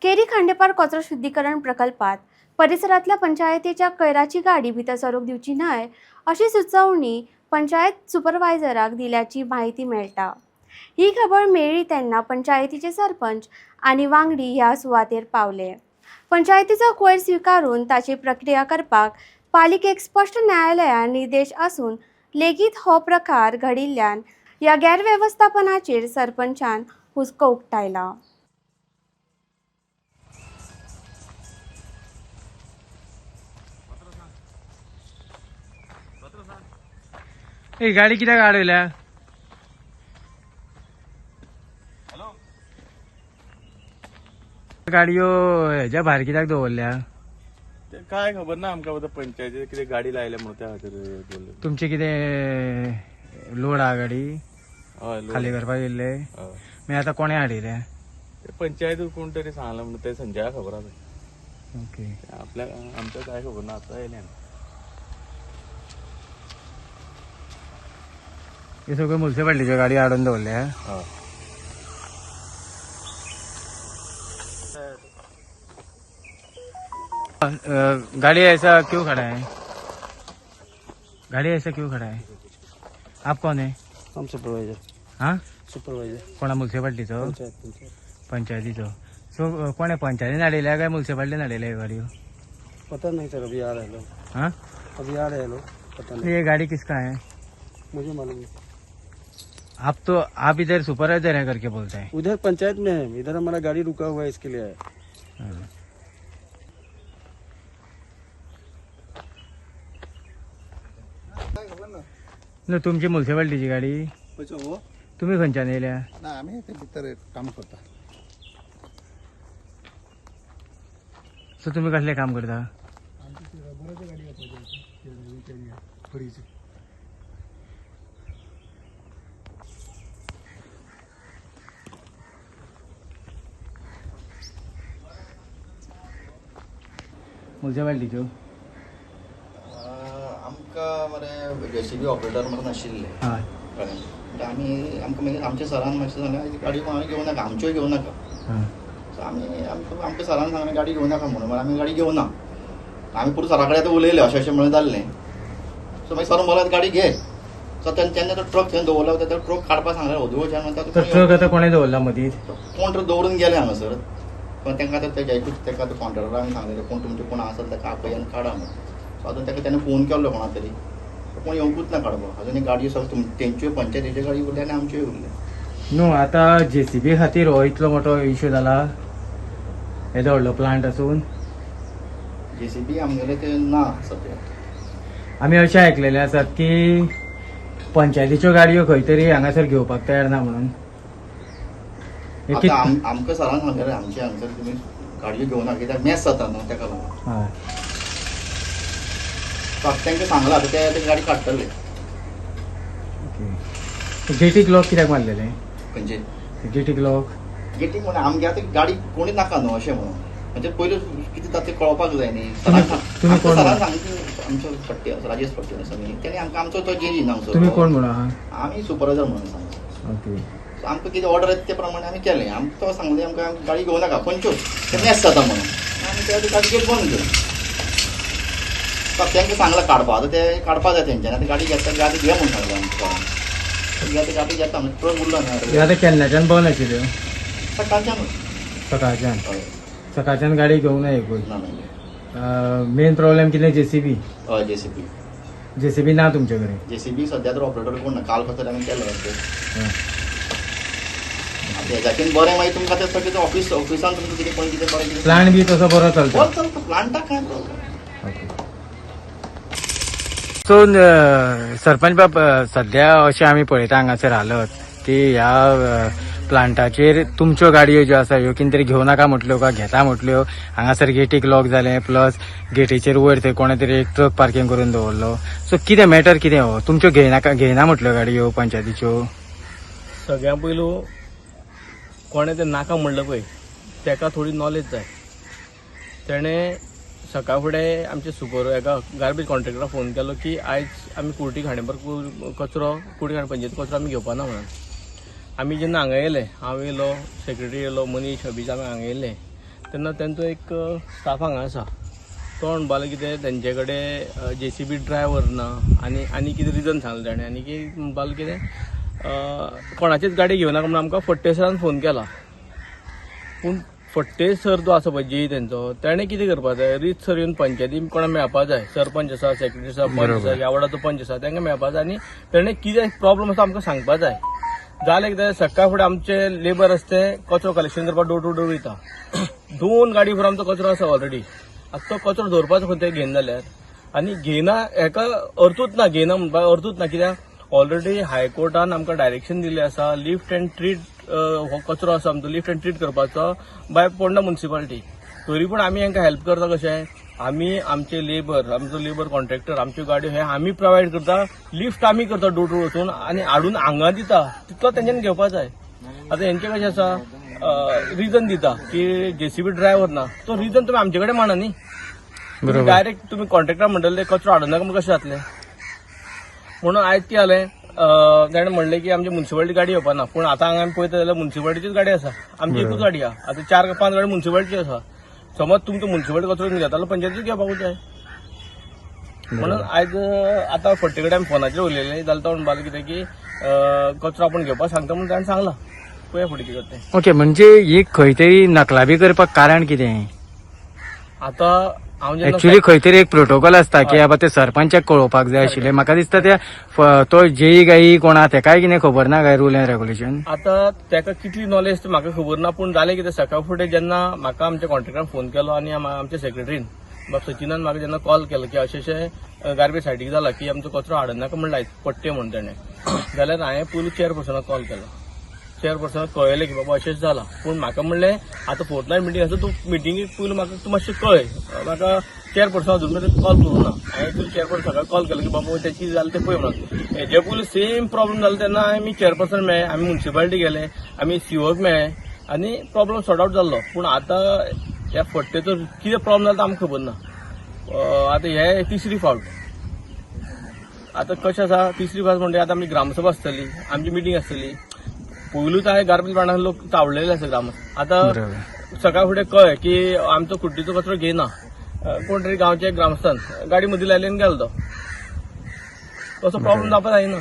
Carry Khandepar कचरो शुद्धीकरण प्रकल्पात परिसरातल्या पंचायतीच्या कैराची गाडी भितर सरूंक दिवची न्हय अशी सुचोवणी पंचायत सुपरवायझराक दिल्याची माहिती मेळटा। ही खबर मेळ्ळी तेन्ना पंचायतीचे सरपंच आणि वांगडी ह्या सुवातेर पावले। पंचायतीचो कोयर स्वीकारून ताची प्रक्रिया करपाक पालिकेक स्पष्ट न्यायालयान निर्देश आसून लेगीत हो प्रकार घडिल्ल्यान ह्या गैरव्यवस्थापनाचेर सरपंचान हुस्को उक्तायला। ए गाडी कित्याक अडवल्या? गाडयो हेज्या भायर कित्याक दवरल्या? काय खबर ना आमकां आतां पंचायतीन कितें गाडी लायल्या म्हणून त्या खातीर दवरले। तुमचे कितें लोड हा गाडी हय खाली करपाक येयल्ले? मागीर आतां कोणे हाडिल्ले? पंचायत कोण तरी सांगला म्हणून ते संजया खबर आसा। ओके, आपल्या आमच्या काय खबर ना, आतां येयले हे सगळे म्युन्सिपालिटीच्यो गाडी हाडून दवरल्या। गाड़ी ऐसा क्यों खड़ा है? गाड़ी ऐसा क्यों खड़ा है? आप कौन है? हम सुपरवाइजर। हाँ, सुपरवाइजर कोणा म्युन्सिपालिटीचो? पंचायत। पंचायतीचो। सो कोणे पंचायतीन हाडिल्ल्या काय म्युन्सिपालिटीन हाडिल्ल्या गाड़ियों? पता नहीं सर, अभी आ रहे हैं लोग। हाँ, अभी आ रहे हैं लोग, पता नहीं, ये गाड़ी किसका है? मुझे मालूम नहीं। आप इधर सुपरवाइजर है करके बोलते हैं। उधर पंचायत में है, इधर हमारा गाड़ी रुका हुआ है, इसके लिए है। हाँ। न तुमची म्युन्सिपालिटीची गाडी हो तुम्ही खंयच्यान येयल्या? ना आम्ही ते भितर काम करता। सो तुम्ही कसले काम करता? म्युन्सिपालिटीच्यो? आमकां मरे JCB ऑपरेटर म्हणून आशिल्ले हय। कळ्ळें, म्हणजे आमकां मागीर आमच्या सरान मातशें सांगलें गाडी कोणाक घेवं नाका, आमच्योय घेवं नाका। हाँ। सो आमकां सरान सांगलें गाडी घेवं नाका म्हणून, आमी गाडी घेवना। आमी पुरो सरा कडेन आतां उलयले अशें म्हणून जाल्लें। सो मागीर सर म्हणलें गाडी घे। सो तेन्ना तो ट्रक थंय दवरलो, तो ट्रक काडपाक सांगलें ओदवोच्यान म्हणटा तो ट्रक आता कोणे दवरला मदींच? कोण तर दवरून गेले हांगासर। पण तांकां आतां तेका कॉन्ट्रॅक्टरान सांगलें कोण तुमचे कोण आसत ताका आपय आनी काडा म्हणून। सो आतां ताका तेन्ना फोन केल्लो कोणा तरी, कोण येवंकूच ना काडपाक। अजून गाडयो सगळ्यो तेंच्यो पंचायतीच्यो गाडी उरल्या आनी आमच्योय उरल्या। न्हू, आता JCB खातीर हो इतलो मोठो इश्यू जाला येदो व्हडलो प्लांट आसून? JCB आमगेले ते ना सद्या। आमी अशें आयकलेलें आसात की पंचायतीच्यो गाडयो खंय तरी हांगासर घेवपाक तयार ना म्हणून। हे आतां कित- आमकां सरान सांगलेलें आमचे हांगासर तुमी गाडयो घेवं नाका, कित्याक मॅस जाता न्हू ताका लागून। हय। सो तांकां सांगलां आतां ते गाडी काडटले। ओके, गेटीक लॉक कित्याक मारलेले? खंयचे गेटीक लॉक? गेटीक म्हणून आमगे आतां गाडी कोणी नाका न्हू अशें म्हणून, म्हणजे पयलीं कितें जाता तें कळपाक जाय न्ही। तुम्ही कोण? सरान सांगलें आमचो पट्टी आसा, राजेश पट्टी आसा न्ही, तेणी आमकां आमचो तो जेजी ना तुम्ही कोण म्हणून आहा? आमी सुपरवायझर म्हणून सांगलें। ओके, सो आमकां कितें ऑर्डर येता ते प्रमाणे आमी केलें। आमकां तो सांगलें आमकां गाडी घेवं नाका, खंयच्यो ते मॅस जाता म्हणून। आमी त्या गाडी गेट बंद केली। तांकां सांगलां काडपा, आतां ते काडपा जाय तेंच्यांनी। आतां गाडी घेता गाडी घे म्हणून सांगलें आमकां। घेता गाडी घेता म्हणजे ट्रक उरलो हे ना आतां केन्नाच्यान बंद आशिल्ल्यो? सकाळच्यान। सकाळच्यान? हय, सकाळच्यान गाडी घेवंक ना एकूय? ना ना मेन प्रॉब्लेम कितें JCB? हय JCB। JCB ना तुमचे कडेन? JCB सध्या तर ऑपरेटर कोण ना, काल कसं आमी केलें ते। हय। आतां हेज्याकीन बरें मागीर तुमकां आतां सगळें ऑफिसान तुमकां कितें कोण कितें बरें कितें प्लांट बी तसो बरो चलता? बरो चलता, प्लांटाक कांय प्रॉब्लेम। ओके। सो सरपंच बाब, सध्या अशें आमी पळयता हांगासर हालत की ह्या प्लांटाचेर तुमच्यो गाडयो ज्यो आसा ह्यो कितें तरी घेवं नाका म्हटल्यो काय घेता म्हटल्यो। हांगासर गेटीक लॉक जालें, प्लस गेटीचेर वयर थंय कोणे तरी एक ट्रक पार्किंग करून दवरलो। सो कितें मॅटर कितें हो? तुमच्यो घेयना म्हटल्यो गाडयो पंचायतीच्यो? सगळ्यां पयलू कोणें तें नाका म्हणलें पळय ताका थोडी नॉलेज जाय। तेणें सकाळ फुडें आमचे हेका गार्बेज कॉन्ट्रॅक्टराक फोन केलो की आयज आमी कुर्टी खांडेपार कचरो कुर्टी खांडे पंचायती कचरो आमी घेवपाना म्हणून। आमी जेन्ना हांगा येयले, हांव येयलो, सेक्रेटरी येयलो, मनीश अभिज आमी हांगा येयले, तेन्ना तेंचो एक स्टाफ हांगा आसा तो म्हणपालो कितें तेंचे कडेन JCB ड्रायव्हर ना आनी कितें रिजन सांगलें ताणें आनी की म्हणपालो कितें कोणाचीच गाडी घेवनाका म्हणून आमकां फडटे सरान फोन केला. पूण फडटे सर जो आसा पळय जेई तेंचो तेणें कितें करपा जाय, रीत सर येवन पंचायती कोणाक मेळपा जाय, सरपंच आसा, सेक्रेटरी आसा, पंच आसा, ह्या वार्डाचो पंच आसा, तांकां मेळपा जाय आनी तेणें कितें प्रॉब्लम आसा आमकां सांगपा जाय. जालें कितें सकाळ फुडें आमचे लेबर आसा ते कचरो कलेक्शन करपाक डोर टू डोर वयता. 2 गाडी भरून आमचो कचरो आसा ऑलरेडी. आतां तो कचरो दवरपाचो खंय ते घेयना जाल्यार आनी घेयना हेका अर्थूच ना, घेयना म्हणपाक अर्थूच ना. कित्याक ऑलरेडी हायकोर्टान आमकां डायरेक्शन दिल्लें आसा लिफ्ट एंड ट्रीट हो कचरो आसा आमचो लिफ्ट एंड ट्रीट करपाचो बाय पोंडा म्युनिसिपालिटी. तरी पूण आमी हांकां हेल्प करता कशें, आमी आमचे लेबर, आमचो लेबर कॉन्ट्रॅक्टर, आमच्यो गाडयो हे आमी प्रोवायड करता, लिफ्ट आमी करता डोर टू वचून आनी हाडून हांगा दिता. तितलो तेंच्यांनी घेवपा जाय. आतां हेंचें कशें आसा, रिजन दिता की JCB ड्रायव्हर ना, तो रिजन तुमी आमचे कडेन माना न्ही. डायरेक्ट तुमी कॉन्ट्रॅक्टर म्हणटले कचरो हाडून नाका कशें जातलें. म्हणून आयज कितें जालें, ताणें म्हणलें की आमची म्युनिसिपालिटी गाडी येवपा ना. पूण आतां हांगा आमी पळयता जाल्यार म्युनिसिपालिटीचीच गाडी आसा, आमची एकूच गाडी आहा. आतां 4 का 5 गाडी म्युनिसिपालिटी आसा. समज तुमचो म्युनिसिपालिटी कचरो घेतालो पंचायतीच घेवपाकूच जाय. म्हणून आयज आतां फडटे कडेन आमी फोनाचेर उलयलें जाल्यार तो म्हणपालो कितें की कचरो आपूण घेवपाक सांगता म्हणून ताणें सांगलां. पळया फुडें कितें करता तें. ओके, म्हणजे ही खंय तरी नकलाबी करपाक कारण कितें? आतां हांव जेन्ना एक्चुअली खंय तरी एक प्रोटोकॉल आसता की बाबा ते सरपंचाक कळोवपाक जाय आशिल्लें. म्हाका दिसता त्या तो जेई गाई कोणा तेकाय कितें खबर ना काय रूल एंड रेग्युलेशन. आतां तेका कितली नॉलेज तें म्हाका खबर ना. पूण जालें कितें, सकाळ फुडें जेन्ना म्हाका आमच्या कॉन्ट्रॅक्टरान फोन केलो आनी आमच्या सेक्रेटरीन बाब सचिनान म्हाका जेन्ना कॉल केलो की अशें गार्बेज सायडीक जाला की आमचो कचरो हाडून नाका म्हणून लायत पडटे म्हणून ताणें, जाल्यार हांवें पयलीं चेअरपर्सनाक कॉल केलो. चेअरपर्सनाक कळयलें की बाबा अशेंच जाला. पूण म्हाका म्हणलें आतां फोर्थनायट मिटींग आसा, तूं मिटींगेक पयलीं म्हाका तूं मातशें कळय. म्हाका चेअरपर्सन अजून मेरेन कॉल करूं ना. हांवें पयलीं चेअरपर्सनाक कॉल केलो की बाबा तें कितें जालें तें पळय म्हणून. हेजे पयलीं सेम प्रॉब्लम जालो तेन्ना आमी चेअरपर्सन मेळ्ळे, आमी म्युनिसिपालिटी गेले, आमी COक मेळ्ळे आनी प्रॉब्लम सॉर्ट आवट जाल्लो. पूण आतां ह्या फट्टेचो कितें प्रॉब्लम जालो तो आमकां खबर ना. आतां हे 3री फावट. आतां कशें आसा, 3री फावट म्हणजे आतां आमची ग्रामसभा आसतली, आमची मिटींग आसतली. पयलूच हांवें गार्बेज प्लांटाक लोक चावलेले आसा ग्राम. आतां सकाळ फुडें कळ्ळें की आमचो कुड्डीचो कचरो घेयना, कोण तरी गांवचे ग्रामस्थान गाडी मदीं लायले आनी गेलो तो. तसो प्रॉब्लम जावपाक जायना.